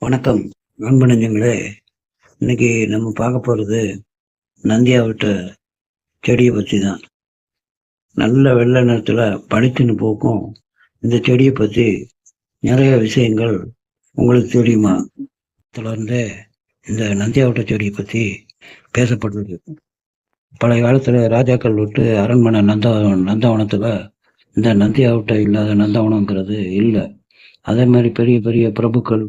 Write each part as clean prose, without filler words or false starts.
வணக்கம் நண்பு நெஞ்சங்களே. இன்னைக்கு நம்ம பார்க்க போகிறது நந்தியாவட்ட செடியை பற்றி தான். நல்ல வெள்ளை நிறத்தில் பளிச்சுன்னு போக்கும் இந்த செடியை பற்றி நிறைய விஷயங்கள் உங்களுக்கு தெரியுமா? தொடர்ந்து இந்த நந்தியாவட்ட செடியை பற்றி பேசப்படுறது. பழைய காலத்தில் ராஜாக்கள் விட்டு அரண்மனை நந்தவனத்தில் இந்த நந்தியாவட்டை இல்லாத நந்தவனங்கிறது இல்லை. அதே மாதிரி பெரிய பெரிய பிரபுக்கள்,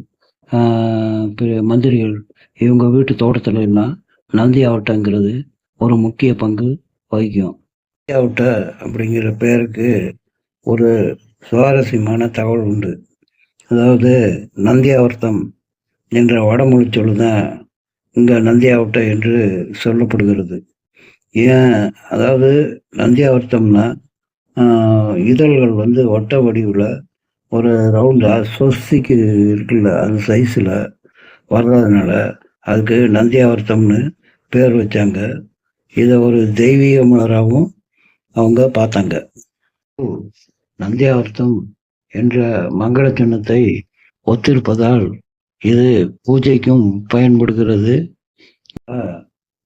மந்திரிகள் இவங்க வீட்டு தோட்டத்துல எல்லாம் நந்தியாவட்டங்கிறது ஒரு முக்கிய பங்கு வகிக்கும். நந்தியாவட்ட அப்படிங்கிற பேருக்கு ஒரு சுவாரஸ்யமான தகவல் உண்டு. அதாவது நந்தியாவர்த்தம் என்ற வடமொழி சொல்லு தான் இங்கே நந்தியாவட்ட என்று சொல்லப்படுகிறது. ஏன், அதாவது நந்தியாவர்த்தம்னா இதழ்கள் வட்ட வடிவில் ஒரு ரவுண்டாக சொஸ்திக்கு இருக்குல்ல, அது சைஸில் வர்றதுனால அதுக்கு நந்தியாவர்த்தம்னு பேர் வச்சாங்க. இதை ஒரு தெய்வீக மலராகவும் அவங்க பார்த்தாங்க. நந்தியாவர்த்தம் என்ற மங்கள சின்னத்தை ஒத்திருப்பதால் இது பூஜைக்கும் பயன்படுகிறது.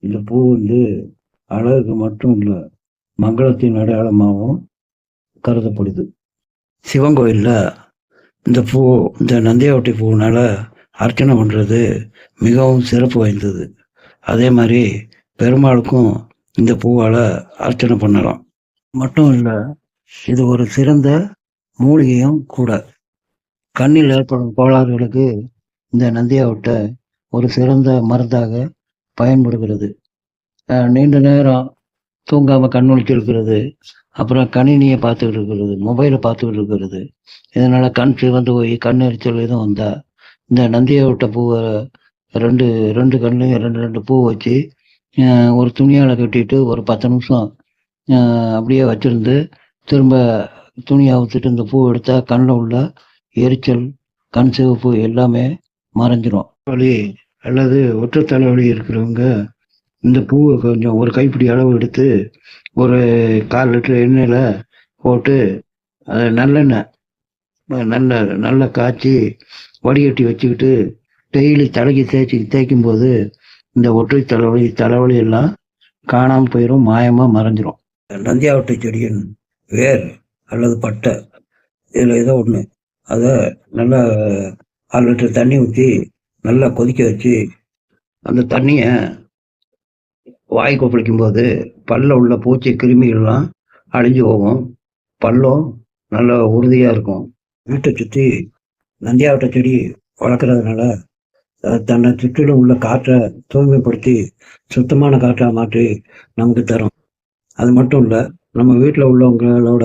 இந்த பூ அழகுக்கு மட்டும் இல்லை, மங்களத்தின் அடையாளமாகவும் கருதப்படுது. சிவன் கோயிலில் இந்த நந்தியாவட்டை பூவினால அர்ச்சனை பண்ணுறது மிகவும் சிறப்பு வாய்ந்தது. அதே மாதிரி பெருமாளுக்கும் இந்த பூவால் அர்ச்சனை பண்ணலாம். மட்டும் இல்லை, இது ஒரு சிறந்த மூலிகையும் கூட. கண்ணில் ஏற்படும் கோளாறுகளுக்கு இந்த நந்தியாவட்டை ஒரு சிறந்த மருந்தாக பயன்படுகிறது. நீண்ட நேரம் தூங்காமல் கண் இருக்கிறது, அப்புறம் கணினியை பார்த்துக்கிட்டு இருக்கிறது, மொபைலை பார்த்துக்கிட்டு இருக்கிறது, இதனால் கண் சிவந்து போய் கண் எரிச்சல் எதுவும் வந்தால் இந்த நந்தியாவட்ட பூவை ரெண்டு கண்ணையும் ரெண்டு பூ வச்சு ஒரு துணியால் கட்டிட்டு ஒரு 10 நிமிஷம் அப்படியே வச்சுருந்து திரும்ப துணியை அவுத்துட்டு இந்த பூ எடுத்தால் கண்ணில் உள்ள எரிச்சல், கண் சிவப்பு எல்லாமே மறைஞ்சிரும். வலி அல்லது ஒற்றை தலைவலி இருக்கிறவங்க இந்த பூவை கொஞ்சம் ஒரு கைப்பிடி அளவு எடுத்து ஒரு 1/4 லிட்டர் எண்ணெயில் போட்டு அதை நல்லா காய்ச்சி வடிகட்டி வச்சுக்கிட்டு டெய்லி தலைக்கு தேய்க்கும்போது இந்த ஒற்றை தலைவலி எல்லாம் காணாமல் போயிடும், மாயமாக மறைஞ்சிரும். நந்தியாவட்டை செடியின் வேர் அல்லது பட்டை இதில் ஏதோ ஒன்று, அதை நல்லா 1/2 லிட்டர் தண்ணி ஊற்றி நல்லா கொதிக்க வச்சு அந்த தண்ணியை வாய் கொப்பளிக்கும்போது பல்ல உள்ள பூச்சி கிருமிகள்லாம் அழிஞ்சு போகும், பல்லும் நல்ல உறுதியாக இருக்கும். வீட்டை சுற்றி நந்தியாவட்ட செடி வளர்க்குறதுனால தன்னை சுற்றிலும் உள்ள காற்றை தூய்மைப்படுத்தி சுத்தமான காற்றாக மாற்றி நமக்கு தரும். அது மட்டும் இல்லை, நம்ம வீட்டில் உள்ளவங்களோட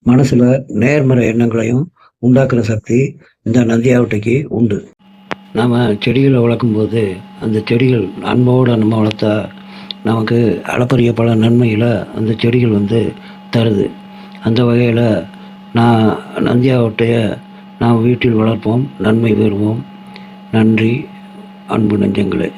மனசில் நேர்மறை எண்ணங்களையும் உண்டாக்குற சக்தி இந்த நந்தியாவட்டைக்கு உண்டு. நாம் செடிகளை வளர்க்கும்போது அந்த செடிகள் அன்போடு நம்ம வளர்த்தா நமக்கு அளப்பரிய பல நன்மைகளை அந்த செடிகள் தருது. அந்த வகையில் நந்தியாவட்டையை நாம் வீட்டில் வளர்ப்போம், நன்மை பெறுவோம். நன்றி அன்பு நெஞ்சங்களே.